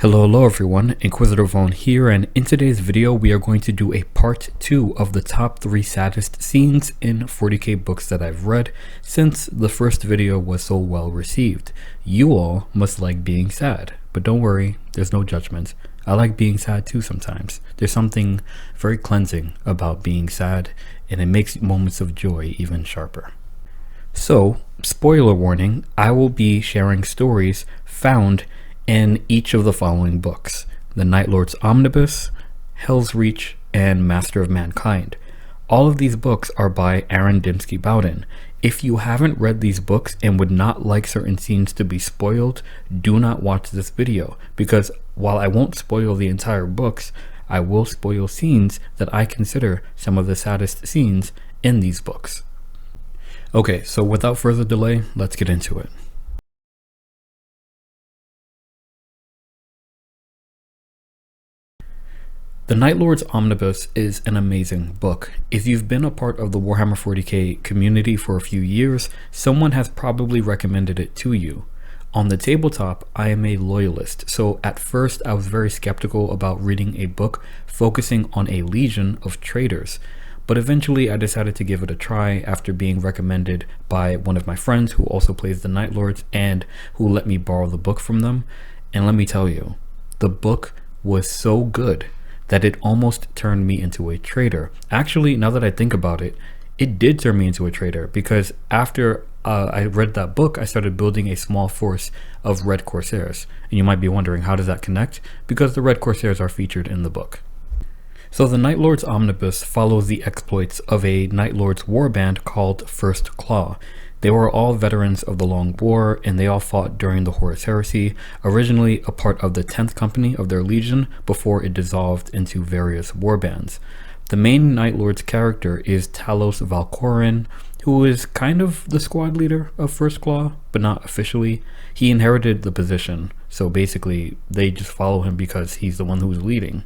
Hello everyone, Inquisitor Vaughn here, and in today's video we are going to do a part 2 of the top 3 saddest scenes in 40k books that I've read since the first video was so well received. You all must like being sad, but don't worry, there's no judgment. I like being sad too sometimes. There's something very cleansing about being sad, and it makes moments of joy even sharper. So, spoiler warning, I will be sharing stories found in each of the following books: The Night Lord's Omnibus, Hell's Reach, and Master of Mankind. All of these books are by Aaron Dembski Bowden. If you haven't read these books and would not like certain scenes to be spoiled, do not watch this video, because while I won't spoil the entire books, I will spoil scenes that I consider some of the saddest scenes in these books. Okay, so without further delay, let's get into it. The Night Lord's Omnibus is an amazing book. If you've been a part of the Warhammer 40k community for a few years, someone has probably recommended it to you. On the tabletop, I am a loyalist, so at first I was very skeptical about reading a book focusing on a legion of traitors. But eventually I decided to give it a try after being recommended by one of my friends who also plays the Night Lords and who let me borrow the book from them. And let me tell you, the book was so good that it almost turned me into a traitor. Actually, now that I think about it, it did turn me into a traitor, because after I read that book, I started building a small force of Red Corsairs. And you might be wondering, how does that connect? Because the Red Corsairs are featured in the book. So the Night Lord's Omnibus follows the exploits of a Night Lord's warband called First Claw. They were all veterans of the Long War, and they all fought during the Horus Heresy, originally a part of the 10th Company of their legion before it dissolved into various warbands. The main Night Lord's character is Talos Valkorin, who is kind of the squad leader of First Claw, but not officially. He inherited the position, so basically they just follow him because he's the one who's leading.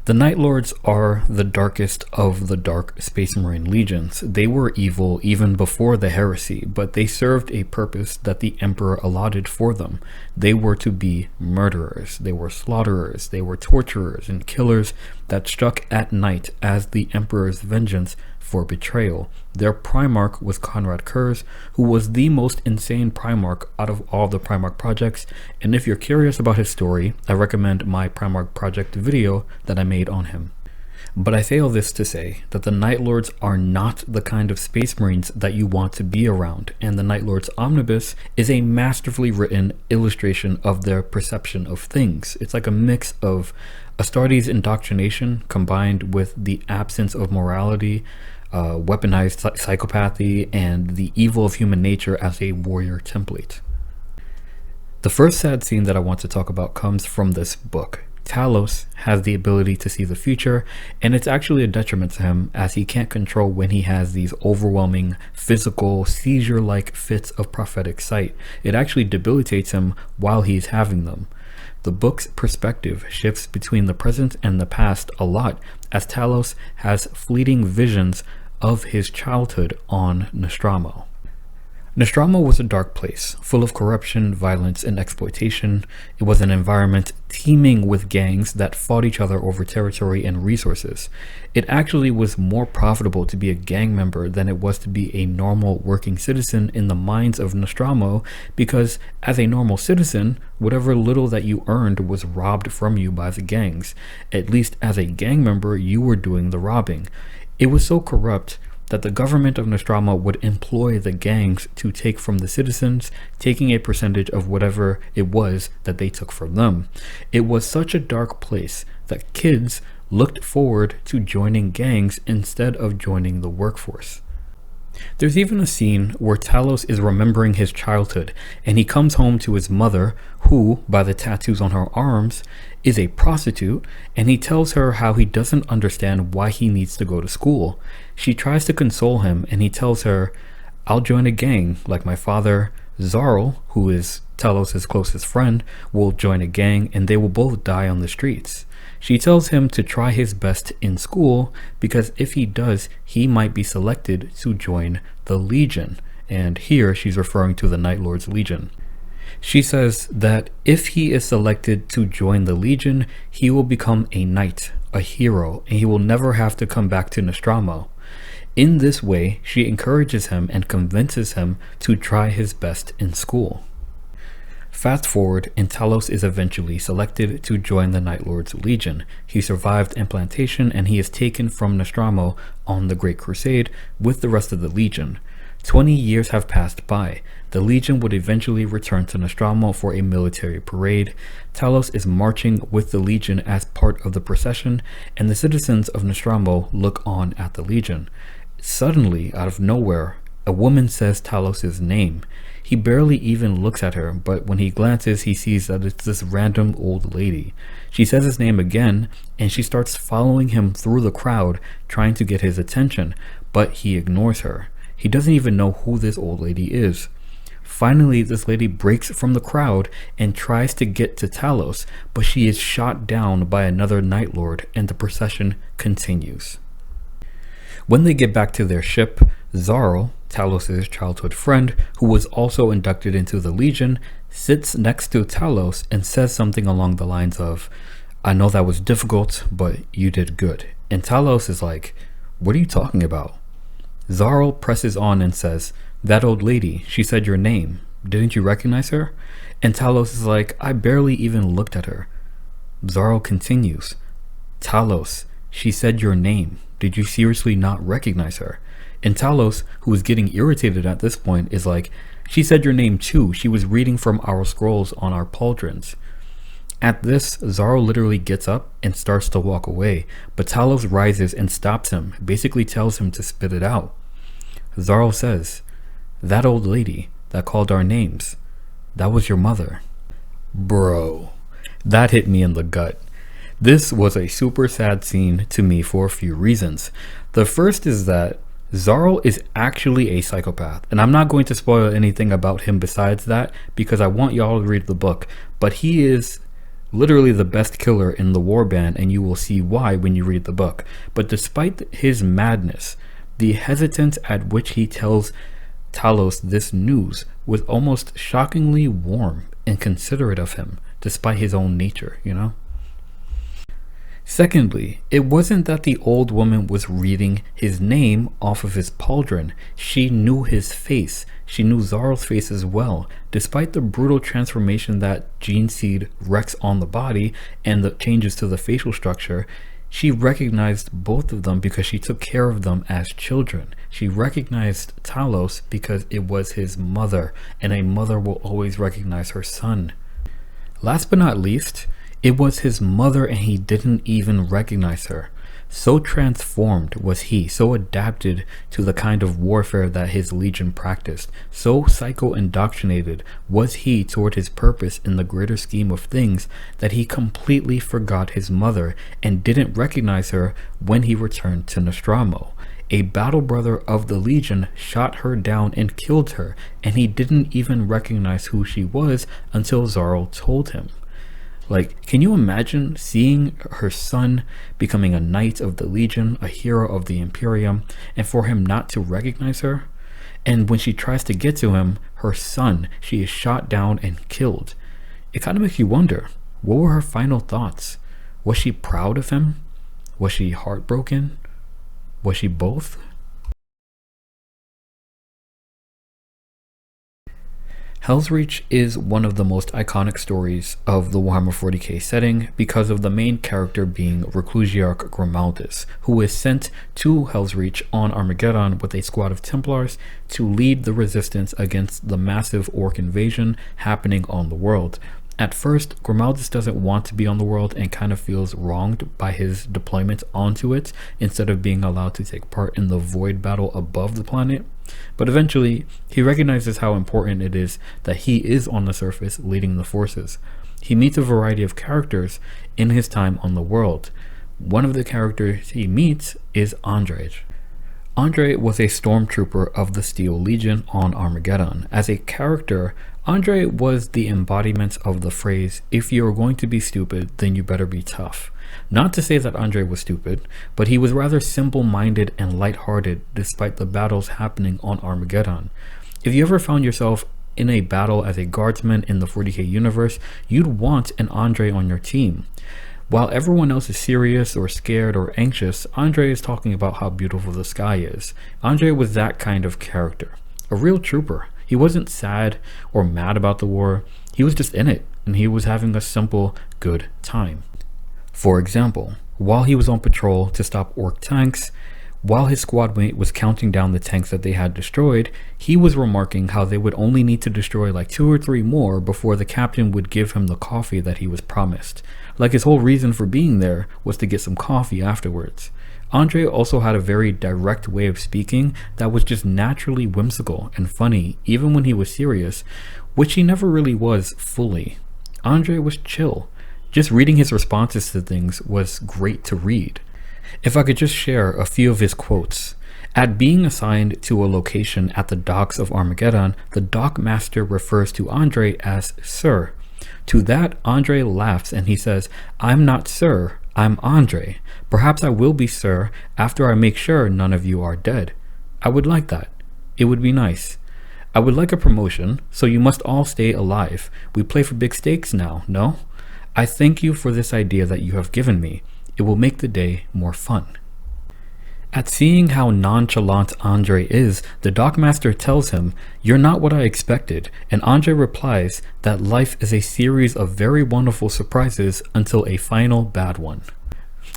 The Night Lords are the darkest of the dark Space Marine legions. They were evil even before the heresy, but they served a purpose that the Emperor allotted for them. They were to be murderers, they were slaughterers, they were torturers and killers that struck at night as the Emperor's vengeance for betrayal. Their Primarch was Conrad Kurz, who was the most insane Primarch out of all the Primarch projects, and if you're curious about his story, I recommend my Primarch project video that I made on him. But I say all this to say that the Night Lords are not the kind of Space Marines that you want to be around, and the Night Lord's Omnibus is a masterfully written illustration of their perception of things. It's like a mix of Astartes indoctrination combined with the absence of morality, weaponized psychopathy, and the evil of human nature as a warrior template. The first sad scene that I want to talk about comes from this book. Talos has the ability to see the future, and it's actually a detriment to him as he can't control when he has these overwhelming physical seizure-like fits of prophetic sight. It actually debilitates him while he's having them. The book's perspective shifts between the present and the past a lot, as Talos has fleeting visions of his childhood on Nostromo. Nostromo was a dark place, full of corruption, violence, and exploitation. It was an environment teeming with gangs that fought each other over territory and resources. It actually was more profitable to be a gang member than it was to be a normal working citizen in the minds of Nostromo, because as a normal citizen, whatever little that you earned was robbed from you by the gangs. At least as a gang member, you were doing the robbing. It was so corrupt that the government of Nostromo would employ the gangs to take from the citizens, taking a percentage of whatever it was that they took from them. It was such a dark place that kids looked forward to joining gangs instead of joining the workforce. There's even a scene where Talos is remembering his childhood, and he comes home to his mother, who, by the tattoos on her arms, is a prostitute, and he tells her how he doesn't understand why he needs to go to school. She tries to console him, and he tells her, "I'll join a gang like my father. Zarl, who is Talos' closest friend, will join a gang, and they will both die on the streets." She tells him to try his best in school, because if he does, he might be selected to join the Legion. And here she's referring to the Night Lord's Legion. She says that if he is selected to join the Legion, he will become a knight, a hero, and he will never have to come back to Nostromo. In this way, she encourages him and convinces him to try his best in school. Fast forward, and Talos is eventually selected to join the Night Lord's Legion. He survived implantation and he is taken from Nostromo on the Great Crusade with the rest of the Legion. 20 years have passed by. The Legion would eventually return to Nostromo for a military parade. Talos is marching with the Legion as part of the procession, and the citizens of Nostromo look on at the Legion. Suddenly, out of nowhere, a woman says Talos' name. He barely even looks at her, but when he glances, he sees that it's this random old lady. She says his name again, and she starts following him through the crowd, trying to get his attention, but he ignores her. He doesn't even know who this old lady is. Finally, this lady breaks from the crowd and tries to get to Talos, but she is shot down by another Night Lord, and the procession continues. When they get back to their ship, Zarl, Talos' childhood friend, who was also inducted into the Legion, sits next to Talos and says something along the lines of, "I know that was difficult, but you did good." And Talos is like, "What are you talking about?" Zarl presses on and says, "That old lady, she said your name. Didn't you recognize her?" And Talos is like, "I barely even looked at her." Zarl continues, "Talos, she said your name. Did you seriously not recognize her?" And Talos, who is getting irritated at this point, is like, "She said your name too. She was reading from our scrolls on our pauldrons." At this, Zarl literally gets up and starts to walk away, but Talos rises and stops him, basically tells him to spit it out. Zarl says, "That old lady that called our names, that was your mother." Bro, that hit me in the gut. This was a super sad scene to me for a few reasons. The first is that Zarl is actually a psychopath, and I'm not going to spoil anything about him besides that because I want y'all to read the book, but he is literally the best killer in the warband, and you will see why when you read the book. But despite his madness, the hesitance at which he tells Talos this news was almost shockingly warm and considerate of him, despite his own nature, you know? Secondly, it wasn't that the old woman was reading his name off of his pauldron. She knew his face. She knew Zarl's face as well. Despite the brutal transformation that gene seed wreaks on the body and the changes to the facial structure, she recognized both of them because she took care of them as children. She recognized Talos because it was his mother, and a mother will always recognize her son. Last but not least, it was his mother, and he didn't even recognize her. So transformed was he, so adapted to the kind of warfare that his legion practiced, so psycho-indoctrinated was he toward his purpose in the greater scheme of things that he completely forgot his mother and didn't recognize her when he returned to Nostromo. A battle brother of the Legion shot her down and killed her, and he didn't even recognize who she was until Zarl told him. Like, can you imagine seeing her son becoming a knight of the Legion, a hero of the Imperium, and for him not to recognize her? And when she tries to get to him, her son, she is shot down and killed. It kind of makes you wonder, what were her final thoughts? Was she proud of him? Was she heartbroken? Was she both? Hell's Reach is one of the most iconic stories of the Warhammer 40k setting because of the main character being Reclusiarch Grimaldus, who is sent to Hell's Reach on Armageddon with a squad of Templars to lead the resistance against the massive orc invasion happening on the world. At first, Grimaldus doesn't want to be on the world and kind of feels wronged by his deployment onto it instead of being allowed to take part in the void battle above the planet. But eventually, he recognizes how important it is that he is on the surface leading the forces. He meets a variety of characters in his time on the world. One of the characters he meets is Andre. Andre was a stormtrooper of the Steel Legion on Armageddon. As a character, Andre was the embodiment of the phrase, "If you're going to be stupid, then you better be tough." Not to say that Andre was stupid, but he was rather simple-minded and lighthearted despite the battles happening on Armageddon. If you ever found yourself in a battle as a guardsman in the 40k universe, you'd want an Andre on your team. While everyone else is serious or scared or anxious, Andre is talking about how beautiful the sky is. Andre was that kind of character, a real trooper. He wasn't sad or mad about the war, he was just in it, and he was having a simple, good time. For example, while he was on patrol to stop orc tanks, while his squad mate was counting down the tanks that they had destroyed, he was remarking how they would only need to destroy like 2 or 3 more before the captain would give him the coffee that he was promised. Like his whole reason for being there was to get some coffee afterwards. Andre also had a very direct way of speaking that was just naturally whimsical and funny even when he was serious, which he never really was fully. Andre was chill. Just reading his responses to things was great to read. If I could just share a few of his quotes. At being assigned to a location at the docks of Armageddon, the dock master refers to Andre as Sir. To that, Andre laughs and he says, "I'm not Sir, I'm Andre. Perhaps I will be Sir after I make sure none of you are dead." I would like that. It would be nice. I would like a promotion, so you must all stay alive. We play for big stakes now, no? I thank you for this idea that you have given me. It will make the day more fun. At seeing how nonchalant Andre is, the dockmaster tells him, "You're not what I expected," and Andre replies that life is a series of very wonderful surprises until a final bad one.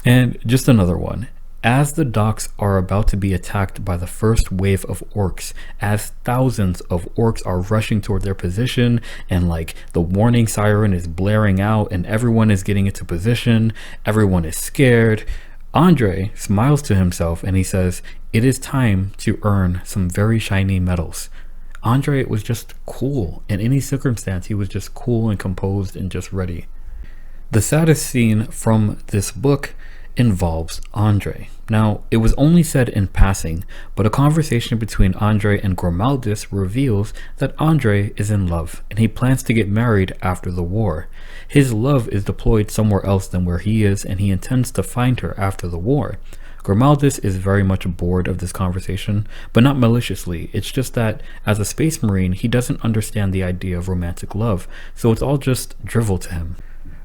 And just another one. As the docks are about to be attacked by the first wave of orcs, as thousands of orcs are rushing toward their position and like the warning siren is blaring out and everyone is getting into position, everyone is scared, Andre smiles to himself and he says, "It is time to earn some very shiny medals." Andre was just cool. In any circumstance, he was just cool and composed and just ready. The saddest scene from this book involves Andre. Now, it was only said in passing, but a conversation between Andre and Gormaldis reveals that Andre is in love and he plans to get married after the war. His love is deployed somewhere else than where he is, and he intends to find her after the war. Gormaldis is very much bored of this conversation, but not maliciously. It's just that as a space marine, he doesn't understand the idea of romantic love, so it's all just drivel to him.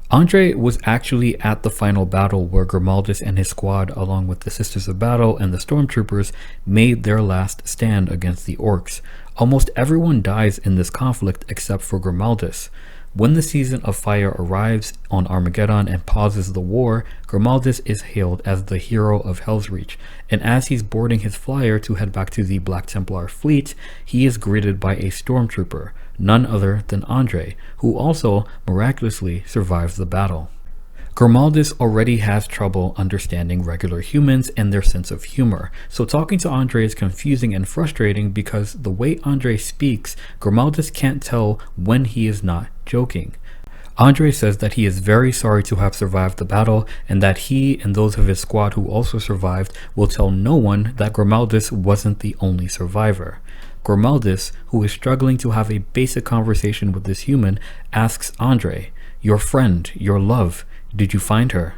Andre was actually at the final battle where Gormaldis and his squad, along with the Sisters of Battle and the Stormtroopers, made their last stand against the orcs. Almost everyone dies in this conflict except for Gormaldis. When the season of fire arrives on Armageddon and pauses the war, Gormaldis is hailed as the hero of Hell's Reach, and as he's boarding his flyer to head back to the Black Templar fleet, he is greeted by a stormtrooper, none other than Andre, who also miraculously survives the battle. Gormaldis already has trouble understanding regular humans and their sense of humor, so talking to Andre is confusing and frustrating because the way Andre speaks, Gormaldis can't tell when he is not joking. Andre says that he is very sorry to have survived the battle and that he and those of his squad who also survived will tell no one that Gormaldis wasn't the only survivor. Gormaldis, who is struggling to have a basic conversation with this human, asks Andre, "Your friend, your love, did you find her?"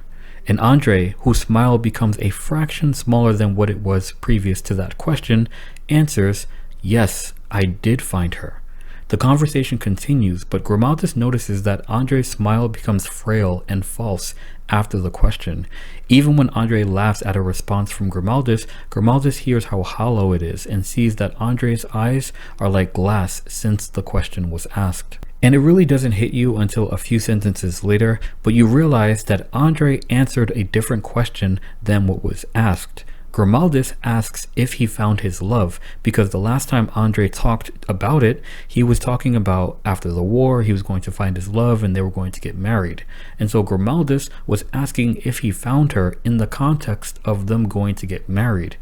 And Andre, whose smile becomes a fraction smaller than what it was previous to that question, answers, "Yes, I did find her." The conversation continues, but Gormaldis notices that Andre's smile becomes frail and false after the question. Even when Andre laughs at a response from Gormaldis, Gormaldis hears how hollow it is and sees that Andre's eyes are like glass since the question was asked. And it really doesn't hit you until a few sentences later, but you realize that Andre answered a different question than what was asked. Gormaldis asks if he found his love, because the last time Andre talked about it, he was talking about after the war, he was going to find his love and they were going to get married. And so Gormaldis was asking if he found her in the context of them going to get married.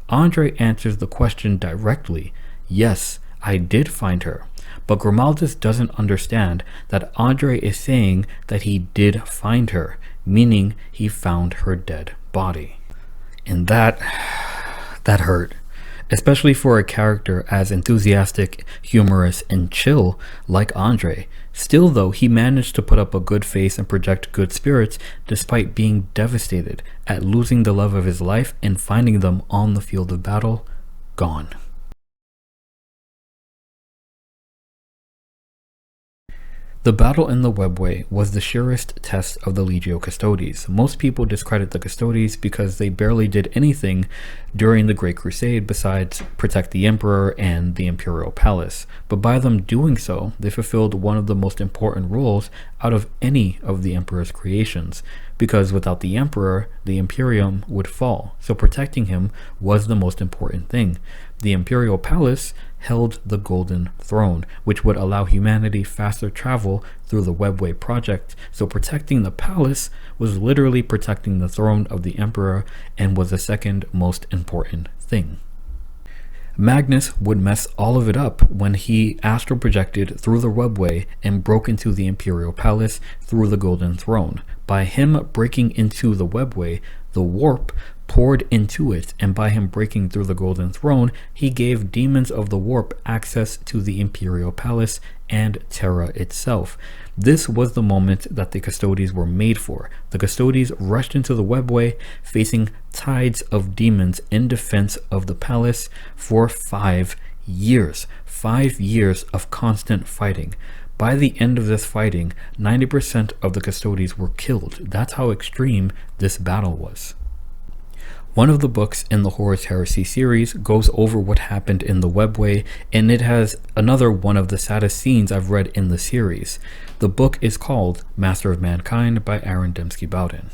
Andre answers the question directly, "Yes, I did find her." But Gormaldis doesn't understand that Andre is saying that he did find her, meaning he found her dead body. And that hurt, especially for a character as enthusiastic, humorous, and chill like Andre. Still though, he managed to put up a good face and project good spirits despite being devastated at losing the love of his life and finding them on the field of battle, gone. The battle in the webway was the surest test of the Legio Custodes. Most people discredit the Custodes because they barely did anything during the Great Crusade besides protect the Emperor and the Imperial Palace. But by them doing so, they fulfilled one of the most important roles out of any of the Emperor's creations, because without the Emperor, the Imperium would fall. So protecting him was the most important thing. The Imperial Palace held the Golden Throne, which would allow humanity faster travel through the Webway project. So protecting the palace was literally protecting the throne of the Emperor and was the second most important thing. Magnus would mess all of it up when he astral projected through the webway and broke into the Imperial Palace through the Golden Throne. By him breaking into the webway, the warp poured into it, and by him breaking through the Golden Throne, he gave demons of the warp access to the Imperial Palace and Terra itself. This was the moment that the Custodes were made for. The Custodes rushed into the webway, facing tides of demons in defense of the palace for 5 years. 5 years of constant fighting. By the end of this fighting, 90% of the Custodes were killed. That's how extreme this battle was. One of the books in the Horus Heresy series goes over what happened in the webway, and it has another one of the saddest scenes I've read in the series. The book is called Master of Mankind by Aaron Dembski Bowden.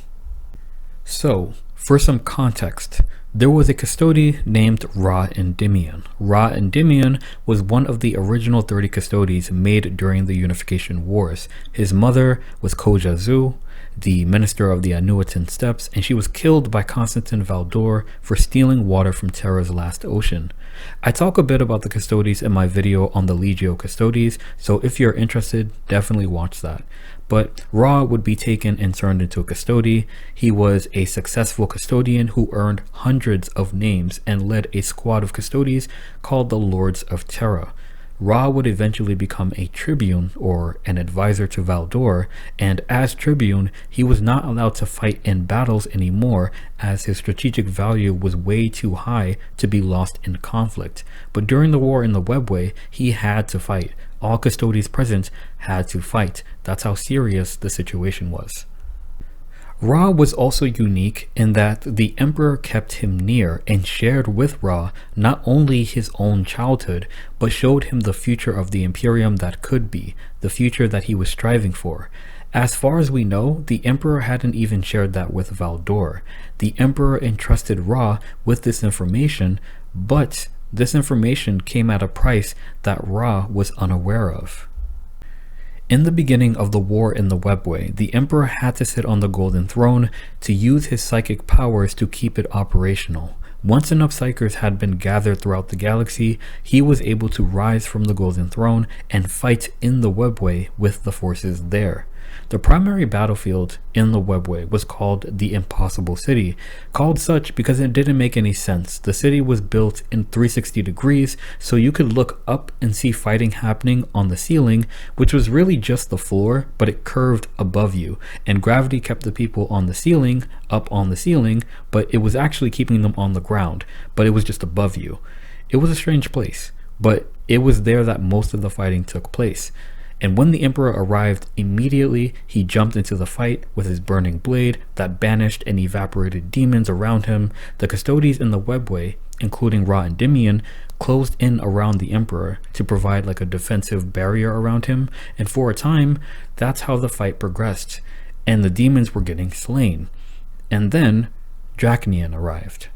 So, for some context, there was a custode named Ra Endymion. Ra Endymion was one of the original 30 custodes made during the Unification Wars. His mother was Koja Zu, the minister of the Anuitan Steppes, and she was killed by Constantine Valdor for stealing water from Terra's last ocean. I talk a bit about the Custodes in my video on the Legio Custodes, so if you're interested, definitely watch that. But Ra would be taken and turned into a custode. He was a successful custodian who earned hundreds of names and led a squad of custodes called the Lords of Terra. Ra would eventually become a tribune, or an advisor to Valdor, and as tribune, he was not allowed to fight in battles anymore as his strategic value was way too high to be lost in conflict. But during the war in the webway, he had to fight. All custodes present had to fight. That's how serious the situation was. Ra was also unique in that the Emperor kept him near and shared with Ra not only his own childhood, but showed him the future of the Imperium that could be, the future that he was striving for. As far as we know, the Emperor hadn't even shared that with Valdor. The Emperor entrusted Ra with this information, but this information came at a price that Ra was unaware of. In the beginning of the war in the webway, the Emperor had to sit on the Golden Throne to use his psychic powers to keep it operational. Once enough psykers had been gathered throughout the galaxy, he was able to rise from the Golden Throne and fight in the webway with the forces there. The primary battlefield in the webway was called the Impossible City, called such because it didn't make any sense. The city was built in 360 degrees, so you could look up and see fighting happening on the ceiling, which was really just the floor, but it curved above you, and gravity kept the people on the ceiling up on the ceiling, but it was actually keeping them on the ground, but it was just above you. It was a strange place, but it was there that most of the fighting took place. And when the Emperor arrived, immediately he jumped into the fight with his burning blade that banished and evaporated demons around him. The custodes in the webway, including Ra Endymion, closed in around the Emperor to provide like a defensive barrier around him, and for a time, that's how the fight progressed, and the demons were getting slain. And then, Dracnian arrived.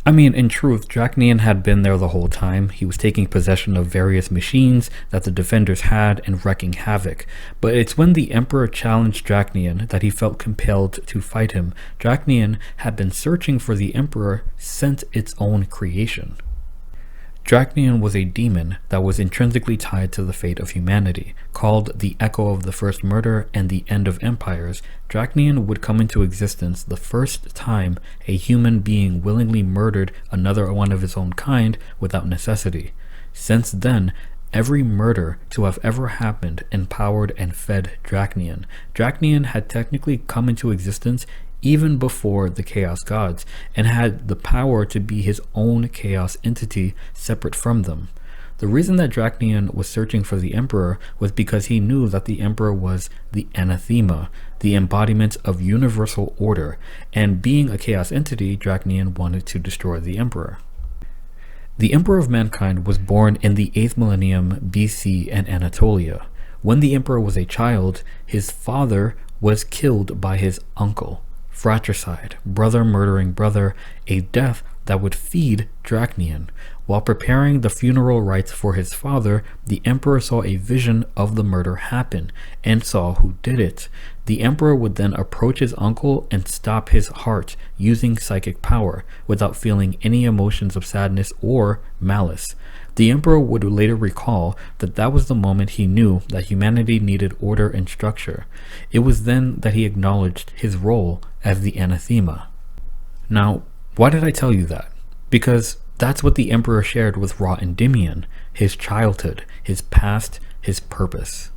I mean, in truth, Dracnian had been there the whole time. He was taking possession of various machines that the defenders had and wreaking havoc. But it's when the Emperor challenged Dracnian that he felt compelled to fight him. Dracnian had been searching for the Emperor since its own creation. Dracnian was a demon that was intrinsically tied to the fate of humanity. Called the Echo of the First Murder and the End of Empires, Dracnian would come into existence the first time a human being willingly murdered another one of his own kind without necessity. Since then, every murder to have ever happened empowered and fed Dracnian. Dracnian had technically come into existence even before the Chaos Gods, and had the power to be his own chaos entity separate from them. The reason that Draknian was searching for the Emperor was because he knew that the Emperor was the anathema, the embodiment of universal order, and being a chaos entity, Draknian wanted to destroy the Emperor. The Emperor of Mankind was born in the 8th millennium BC in Anatolia. When the Emperor was a child, his father was killed by his uncle. Fratricide, brother murdering brother, a death that would feed Draknian. While preparing the funeral rites for his father, the Emperor saw a vision of the murder happen and saw who did it. The Emperor would then approach his uncle and stop his heart using psychic power without feeling any emotions of sadness or malice. The Emperor would later recall that that was the moment he knew that humanity needed order and structure. It was then that he acknowledged his role as the anathema. Now, why did I tell you that? Because that's what the Emperor shared with Ra Endymion, his childhood, his past, his purpose.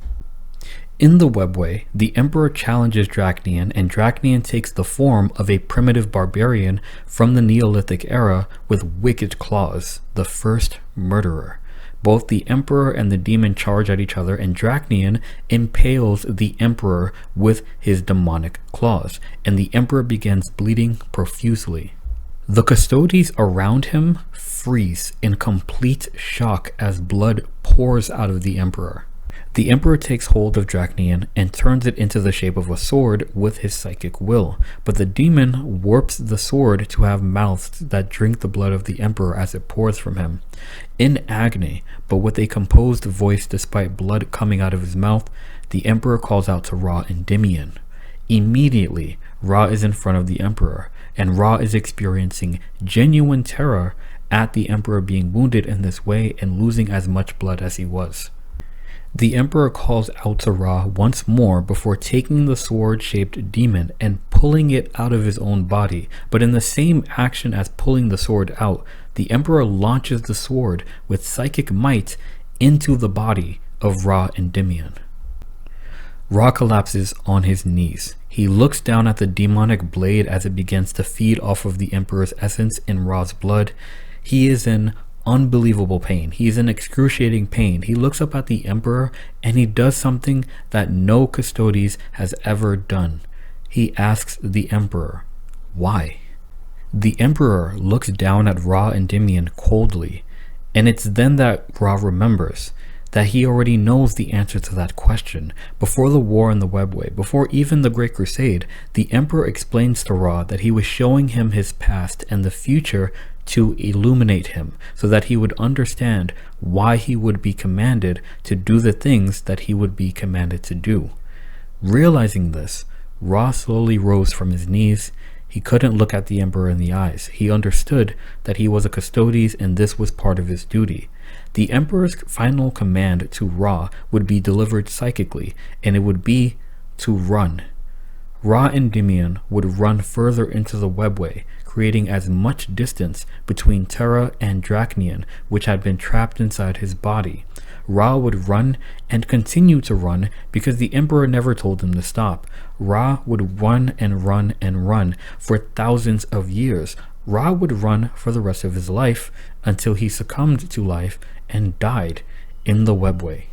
In the webway, the Emperor challenges Draknian, and Draknian takes the form of a primitive barbarian from the Neolithic era with wicked claws, the first murderer. Both the Emperor and the demon charge at each other, and Draknian impales the Emperor with his demonic claws, and the Emperor begins bleeding profusely. The custodies around him freeze in complete shock as blood pours out of the Emperor. The Emperor takes hold of Draknian and turns it into the shape of a sword with his psychic will, but the demon warps the sword to have mouths that drink the blood of the Emperor as it pours from him. In agony, but with a composed voice despite blood coming out of his mouth, the Emperor calls out to Ra Endymion. Immediately, Ra is in front of the Emperor, and Ra is experiencing genuine terror at the Emperor being wounded in this way and losing as much blood as he was. The Emperor calls out to Ra once more before taking the sword-shaped demon and pulling it out of his own body, but in the same action as pulling the sword out, the Emperor launches the sword with psychic might into the body of Ra Endymion. Ra collapses on his knees. He looks down at the demonic blade as it begins to feed off of the Emperor's essence in Ra's blood. He is in unbelievable pain. He's in excruciating pain. He looks up at the Emperor and he does something that no Custodes has ever done. He asks the Emperor, why? The Emperor looks down at Ra Endymion coldly, and it's then that Ra remembers that he already knows the answer to that question. Before the war in the Webway, before even the Great Crusade, the Emperor explains to Ra that he was showing him his past and the future to illuminate him, so that he would understand why he would be commanded to do the things that he would be commanded to do. Realizing this, Ra slowly rose from his knees. He couldn't look at the Emperor in the eyes. He understood that he was a Custodes and this was part of his duty. The Emperor's final command to Ra would be delivered psychically, and it would be to run. Ra Endymion would run further into the Webway, creating as much distance between Terra and Draknian, which had been trapped inside his body. Ra would run and continue to run because the Emperor never told him to stop. Ra would run and run and run for thousands of years. Ra would run for the rest of his life until he succumbed to life and died in the Webway.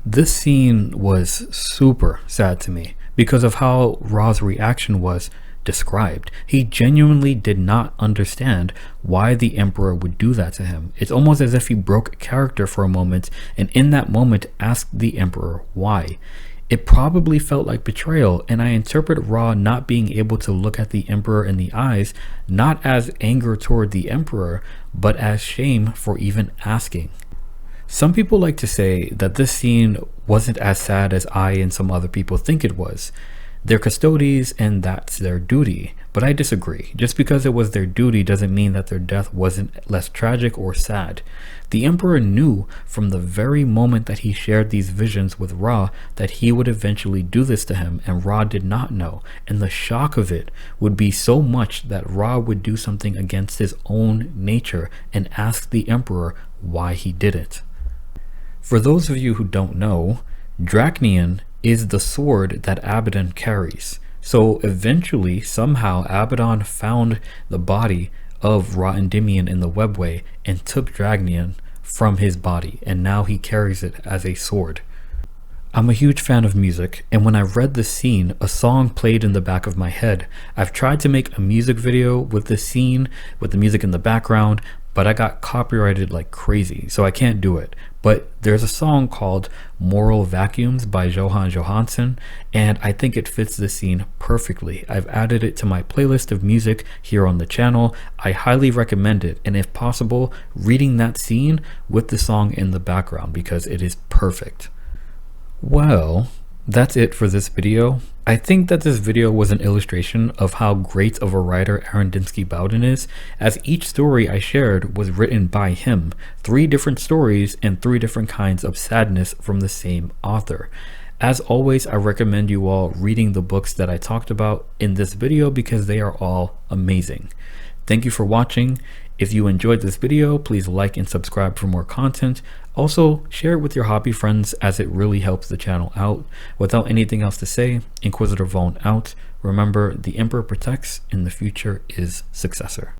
This scene was super sad to me because of how Ra's reaction was described. He genuinely did not understand why the Emperor would do that to him. It's almost as if he broke character for a moment, and in that moment asked the Emperor why. It probably felt like betrayal, and I interpret Ra not being able to look at the Emperor in the eyes not as anger toward the Emperor, but as shame for even asking. Some people like to say that this scene wasn't as sad as I and some other people think it was. They're Custodes and that's their duty, but I disagree. Just because it was their duty doesn't mean that their death wasn't less tragic or sad. The Emperor knew from the very moment that he shared these visions with Ra that he would eventually do this to him, and Ra did not know, and the shock of it would be so much that Ra would do something against his own nature and ask the Emperor why he did it. For those of you who don't know, Draknian is the sword that Abaddon carries. So eventually, somehow, Abaddon found the body of Ra Endymion in the Webway and took Draknian from his body, and now he carries it as a sword. I'm a huge fan of music, and when I read the scene, a song played in the back of my head. I've tried to make a music video with the scene, with the music in the background, but I got copyrighted like crazy, so I can't do it. But there's a song called Moral Vacuums by Johan Johansson, and I think it fits the scene perfectly. I've added it to my playlist of music here on the channel. I highly recommend it, and if possible, reading that scene with the song in the background because it is perfect. Well, that's it for this video. I think that this video was an illustration of how great of a writer Aaron Dinsky Bowden is, as each story I shared was written by him. 3 different stories and 3 different kinds of sadness from the same author. As always, I recommend you all reading the books that I talked about in this video because they are all amazing. Thank you for watching. If you enjoyed this video, please like and subscribe for more content. Also, share it with your hobby friends as it really helps the channel out. Without anything else to say, Inquisitor Vaughn out. Remember, the Emperor protects and the future is successor.